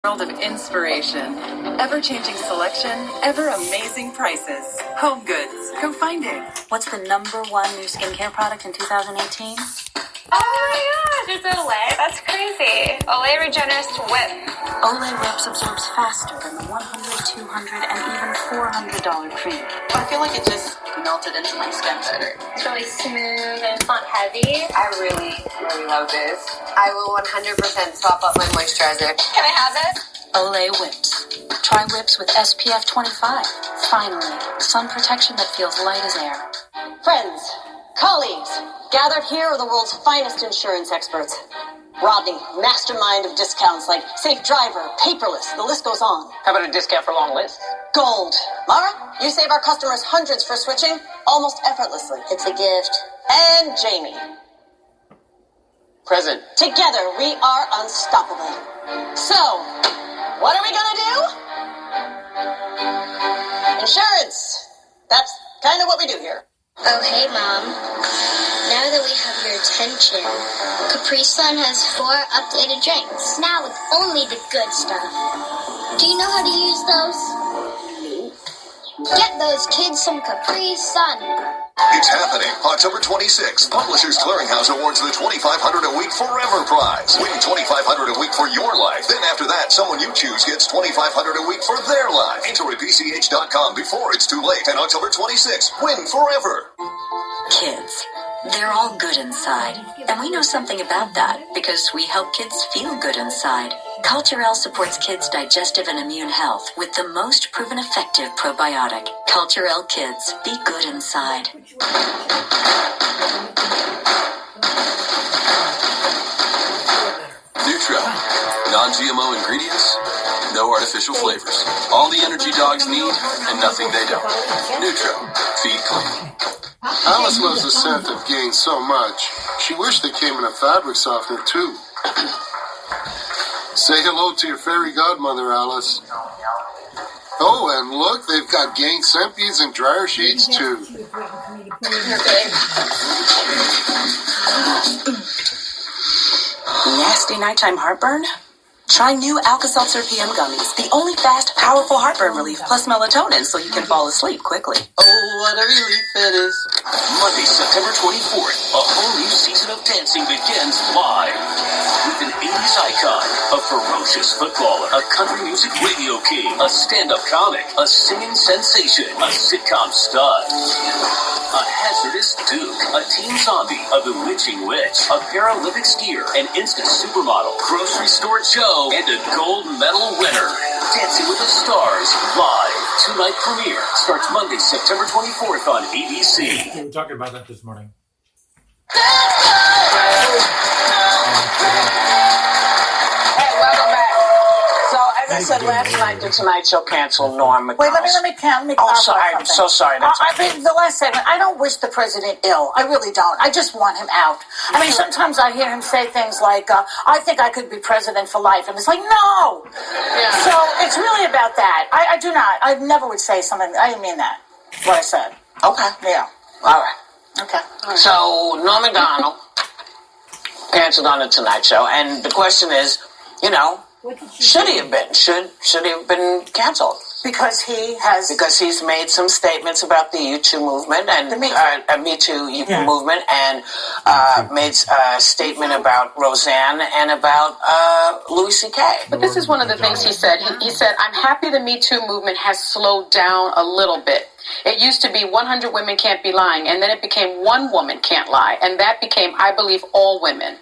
World of inspiration, ever-changing selection, ever-amazing prices. Home Goods. Go find it. What's the number one new skincare product in 2018? Oh my gosh, it's Olay. That's crazy. Olay Regenerist Whip. Olay Whips absorbs faster than the $100, $200, and even $400 cream. I feel like it just melted into my skin better. It's really smooth and it's not heavy. I really, really love this. I will 100% swap up my moisturizer. Can I have it? Olay Whips. Try Whips with SPF 25. Finally, sun protection that feels light as air. Friends, colleagues, gathered here are the world's finest insurance experts. Rodney, mastermind of discounts like Safe Driver, Paperless, the list goes on. How about a discount for long lists? Gold. Mara, you save our customers hundreds for switching almost effortlessly. It's a gift. And Jamie. Present. Together, we are unstoppable. So, what are we gonna do? Insurance. That's kind of what we do here. Oh, hey, Mom. Now that we have your attention, Capri Sun has 4 updated drinks. Now with only the good stuff. Do you know how to use those? Get those kids some Capri Sun. It's happening October 26th. Publishers Clearinghouse awards the $2,500 a week Forever Prize. Win $2,500 a week for your life. Then after that, someone you choose gets $2,500 a week for their life. Enter at PCH.com before it's too late. And October 26th, win forever. Kids. They're all good inside. And we know something about that because we help kids feel good inside. Culturelle supports kids' digestive and immune health with the most proven effective probiotic. Culturelle Kids. Be good inside. Nutro. Non-GMO ingredients, no artificial flavors. All the energy dogs need and nothing they don't. Nutro. Feed clean. Alice loves the scent of Gain so much, she wished they came in a fabric softener too. Say hello to your fairy godmother, Alice. Oh, and look, they've got Gain scent beads and dryer sheets too. Nasty nighttime heartburn? Try new Alka-Seltzer PM gummies. The only fast, powerful heartburn relief plus melatonin so you can fall asleep quickly. Oh, what a relief it is. Monday, September 24th, a whole new season of dancing begins live. With an 80s icon, a ferocious footballer, a country music radio king, a stand-up comic, a singing sensation, a sitcom stud, a hazardous duke, a teen zombie, a bewitching witch, a Paralympic skier, an instant supermodel, grocery store Joe, and a gold medal winner. Dancing with the Stars, live. Two-night premiere starts Monday, September 24th on ABC. We were talking about that this morning. Hey, welcome back. So, as I said last night, the Tonight Show canceled Norm Macdonald. Wait, let me clarify I'm so sorry. I mean, the last segment, I don't wish the president ill. I really don't. I just want him out. I mean, sometimes I hear him say things like, I think I could be president for life. And it's like, no. Yeah. So it's really about that. I do not. I never would say something. I didn't mean that, what I said. Okay. Yeah. All right. Okay. All right. So, Norm Macdonald canceled on the Tonight Show. And the question is, you know, should he have been? Should he have been canceled? Because he's made some statements about the U2 movement and Me Too movement, and made a statement about Roseanne and about Louis C.K. But this is one of the things he said. He said, "I'm happy the Me Too movement has slowed down a little bit. It used to be 100 women can't be lying, and then it became one woman can't lie, and that became, I believe, all women."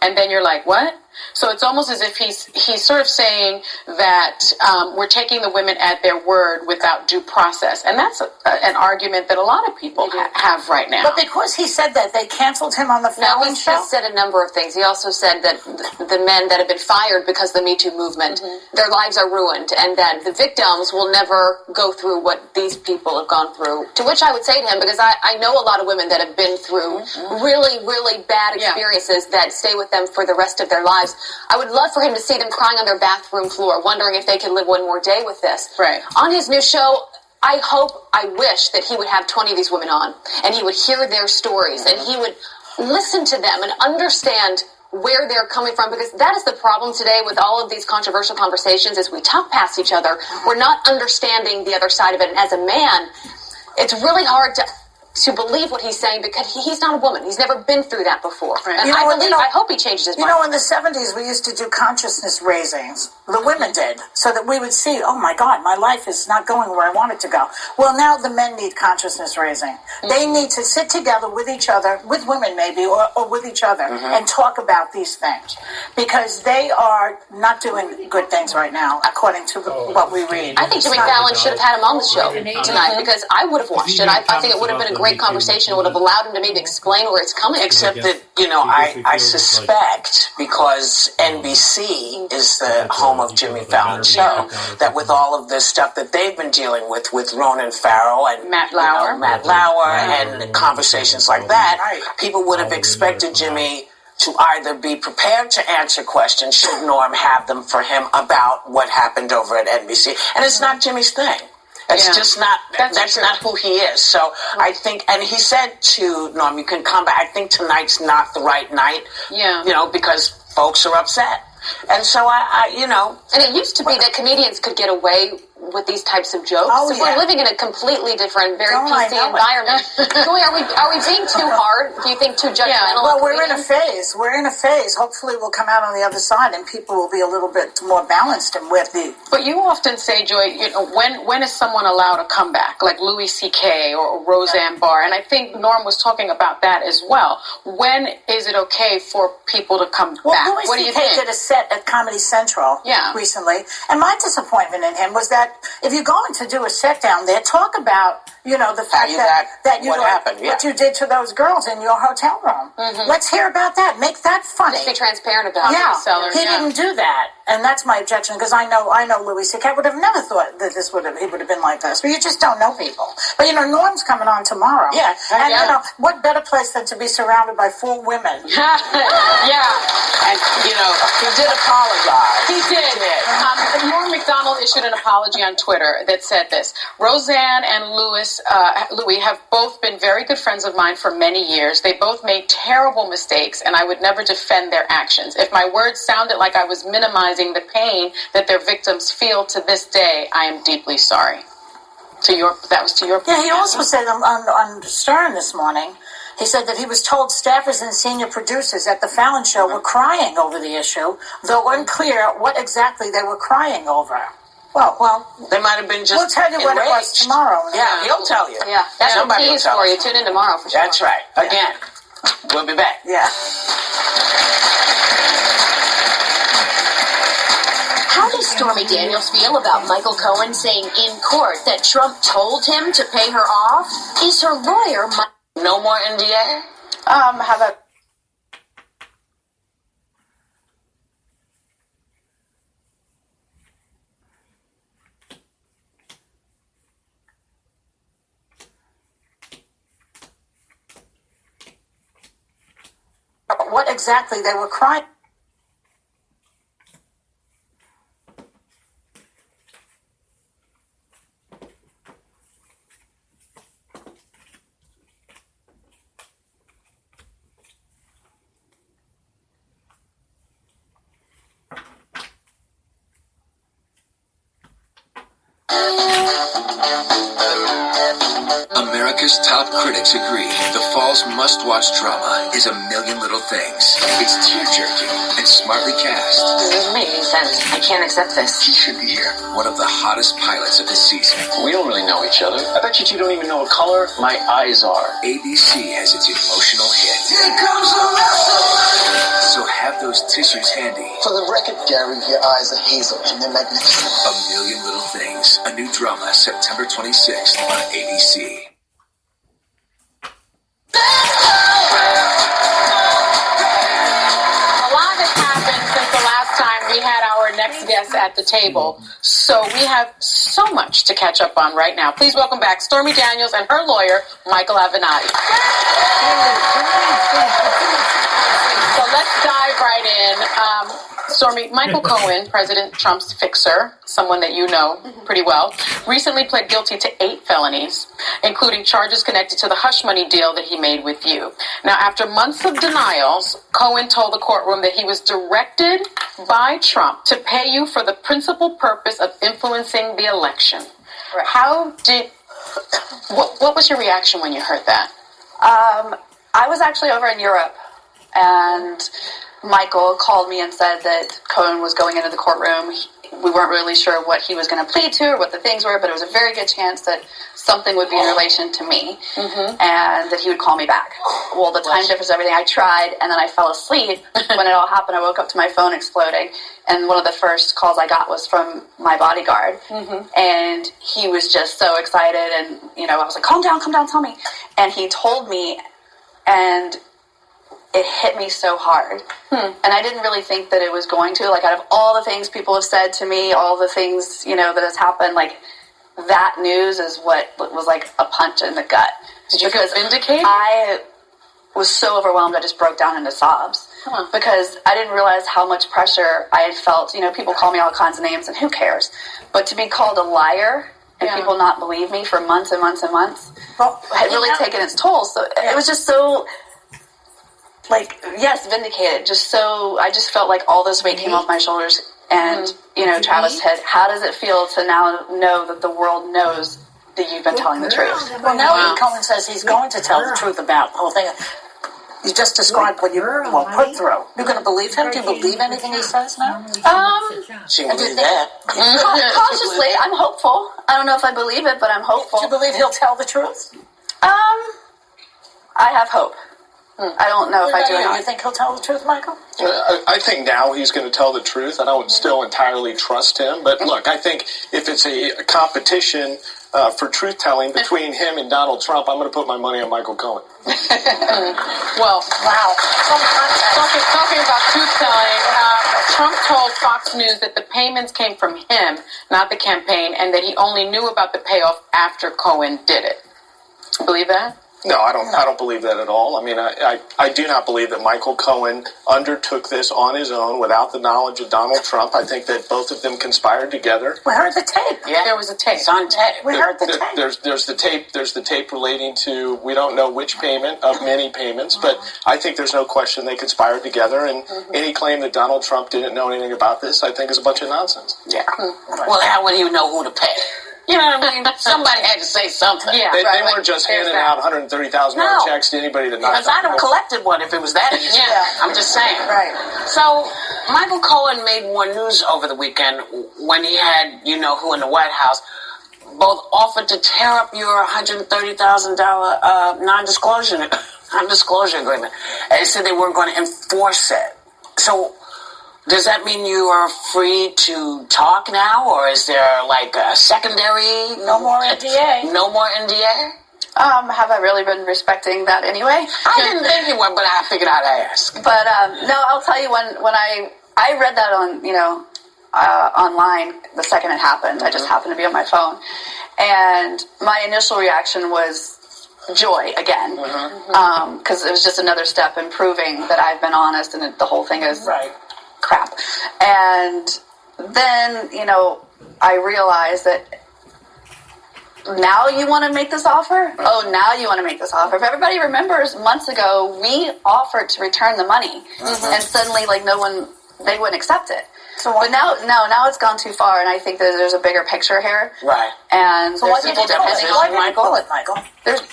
And then you're like, what? So it's almost as if he's sort of saying that we're taking the women at their word without due process. And that's an argument that a lot of people have right now. But because he said that, they canceled him on the Fallon show? No, he said a number of things. He also said that the men that have been fired because of the Me Too movement, their lives are ruined, and that the victims will never go through what these people have gone through. To which I would say to him, because I know a lot of women that have been through really, really bad experiences that stay with them for the rest of their lives. I would love for him to see them crying on their bathroom floor, wondering if they could live one more day with this. Right. On his new show, I wish that he would have 20 of these women on, and he would hear their stories, and he would listen to them and understand where they're coming from, because that is the problem today with all of these controversial conversations is we talk past each other. We're not understanding the other side of it. And as a man, it's really hard to believe what he's saying because he's not a woman. He's never been through that before. Right. And I hope he changes his mind. You know, in the 70s, we used to do consciousness raisings. The women did, so that we would see, oh my God, my life is not going where I want it to go. Well, now the men need consciousness raising. Mm-hmm. They need to sit together with each other, with women maybe, or with each other, and talk about these things. Because they are not doing good things right now, according to what we read. I think Jimmy Fallon should have had him on the show tonight, because I would have watched it. I think it would have been a great conversation. It would have allowed him to maybe explain where it's coming. Except that, you know, I suspect, because NBC is the home of Jimmy Fallon's show, that with all of this stuff that they've been dealing with Ronan Farrow and Matt Lauer, and conversations like that, people would have expected Jimmy to either be prepared to answer questions, should Norm have them for him, about what happened over at NBC. And it's not Jimmy's thing. It's just not, that's not who he is. So I think, and he said to Norm, you can come back. I think tonight's not the right night, you know, because folks are upset. And so I you know. And it used to be that comedians could get away with these types of jokes. Oh, We're living in a completely different, very PC environment. Joey, are we being too hard? Do you think too judgmental? Well, we're in a phase. Hopefully we'll come out on the other side and people will be a little bit more balanced and with the... But you often say, Joy, you know, when is someone allowed a comeback, like Louis C.K. or Roseanne Barr? And I think Norm was talking about that as well. When is it okay for people to come back? Louis What do you C.K. think? did a set at Comedy Central recently, and my disappointment in him was that if you're going to do a set down there, talk about, you know, the fact that you what you did to those girls in your hotel room. Let's hear about that. Make that funny. Just be transparent about it. He didn't do that, and that's my objection, because I know Louis C.K. would have never thought that he would have been like this. But you just don't know people. But you know, Norm's coming on tomorrow. And you know, what better place than to be surrounded by 4 women? And you know, he did apologize. He did. Norm Macdonald issued an apology on Twitter that said this: Roseanne and Louis have both been very good friends of mine for many years. They both made terrible mistakes, and I would never defend their actions. If my words sounded like I was minimizing the pain that their victims feel to this day, I am deeply sorry. That was to your point. Yeah, he also said on Stern this morning, he said that he was told staffers and senior producers at the Fallon show were crying over the issue, though unclear what exactly they were crying over. Well, they might have been just We'll tell you what it was tomorrow. Yeah, he'll tell you. Yeah, that's a tease for you. Tune in tomorrow for sure. That's right. Again, we'll be back. Yeah. How does Stormy Daniels feel about Michael Cohen saying in court that Trump told him to pay her off? Is her lawyer... No more NDA? How about... What exactly they were crying. America's top critics agree the fall's must-watch drama is A Million Little Things. It's tear-jerking and smartly cast. This doesn't make any sense. I can't accept this. He should be here. One of the hottest pilots of the season. We don't really know each other. I bet you two don't even know what color my eyes are. ABC has its emotional hit. Here comes the wrestler! So have those tissues handy. For the record, Gary, your eyes are hazel and they're magnificent. A Million Little Things. A new drama September 26th on ABC. A lot has happened since the last time we had our next guest at the table. So we have so much to catch up on right now. Please welcome back Stormy Daniels and her lawyer, Michael Avenatti. So let's dive right in. Stormy, Michael Cohen, President Trump's fixer, someone that you know pretty well, recently pled guilty to 8 felonies, including charges connected to the hush money deal that he made with you. Now, after months of denials, Cohen told the courtroom that he was directed by Trump to pay you for the principal purpose of influencing the election. Right. What was your reaction when you heard that? I was actually over in Europe, and Michael called me and said that Cohen was going into the courtroom. We weren't really sure what he was going to plead to or what the things were, but it was a very good chance that something would be in relation to me, and that he would call me back. Well, the time difference, everything, I tried, and then I fell asleep. When it all happened, I woke up to my phone exploding, and one of the first calls I got was from my bodyguard, and he was just so excited, and, I was like, calm down, tell me. And he told me, and it hit me so hard. And I didn't really think that it was going to. Like, out of all the things people have said to me, all the things, that has happened, like, that news is what was like a punch in the gut. Did you feel vindicated? I was so overwhelmed, I just broke down into sobs. Because I didn't realize how much pressure I had felt. People call me all kinds of names, and who cares? But to be called a liar and people not believe me for months and months and months had really taken its toll. So it was just so... vindicated. I just felt like all this weight came off my shoulders. And, Travis said, how does it feel to now know that the world knows that you've been telling the truth? Well, now Cohen saes he's going to tell the truth about the whole thing. You just described what you put through. You're going to believe him? Do you believe anything he says now? She believes that. Cautiously, I'm hopeful. I don't know if I believe it, but I'm hopeful. Do you believe he'll tell the truth? I have hope. I don't know if I do or not. You think he'll tell the truth, Michael? I think now he's going to tell the truth. I don't still entirely trust him. But look, I think if it's a competition for truth-telling between him and Donald Trump, I'm going to put my money on Michael Cohen. Well, wow. Talking about truth-telling, Trump told Fox News that the payments came from him, not the campaign, and that he only knew about the payoff after Cohen did it. Believe that? No, I don't believe that at all. I mean, I do not believe that Michael Cohen undertook this on his own without the knowledge of Donald Trump. I think that both of them conspired together. We heard the tape. Yeah, there was a tape. It's on tape. We heard the tape. There's the tape. There's the tape relating to, we don't know which payment of many payments, but I think there's no question they conspired together. And any claim that Donald Trump didn't know anything about this, I think is a bunch of nonsense. Yeah. Well, how would he know who to pay? You know what I mean? Somebody had to say something. Yeah, they weren't just handing out $130,000 checks to anybody that because I'd have collected one if it was that easy. I'm just saying. Right. So Michael Cohen made more news over the weekend when he had, who in the White House both offered to tear up your $130,000 non-disclosure agreement. And they said they weren't going to enforce it. So does that mean you are free to talk now, or is there like a secondary? No more NDA. No more NDA? Have I really been respecting that anyway? I didn't think you were, but I figured I'd ask. But no, I'll tell you when I read that on online the second it happened. I just happened to be on my phone, and my initial reaction was joy again, because it was just another step in proving that I've been honest and the whole thing is crap. And then, I realized that now you want to make this offer? Oh, now you want to make this offer. If everybody remembers, months ago, we offered to return the money. And suddenly, they wouldn't accept it. But now it's gone too far, and I think that there's a bigger picture here. Right. And so why did you pull it, Michael?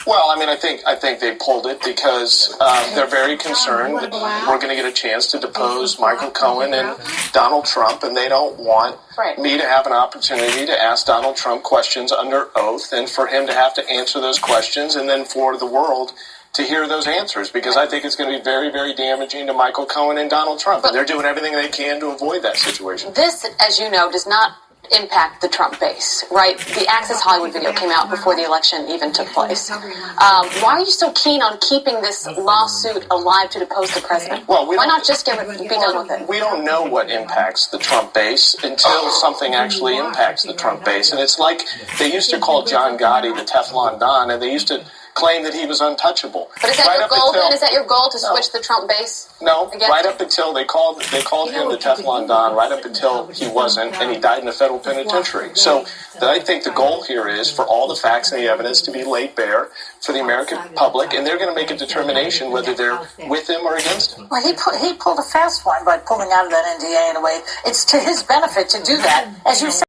Well, I mean, I think they pulled it because they're very concerned that we're going to get a chance to depose Michael Cohen and Donald Trump, and they don't want me to have an opportunity to ask Donald Trump questions under oath, and for him to have to answer those questions, and then for the world to hear those answers, because I think it's going to be very, very damaging to Michael Cohen and Donald Trump. And they're doing everything they can to avoid that situation. This, as you know, does not impact the Trump base, right? The Access Hollywood video came out before the election even took place. Why are you so keen on keeping this lawsuit alive to depose the president? Well, why not just be done with it? We don't know what impacts the Trump base until something actually impacts the Trump base. And it's like they used to call John Gotti the Teflon Don, and they used to claimed that he was untouchable. But is that Right your up goal until- then? Is that your goal to switch the Trump base? No, against right him? up until they called him the Teflon Don, right up until he wasn't, and he died in a federal penitentiary. So I think the goal here is for all the facts and the evidence to be laid bare for the American public, and they're going to make a determination whether they're with him or against him. Well, he pulled a fast one by pulling out of that NDA in a way. It's to his benefit to do that. As you said,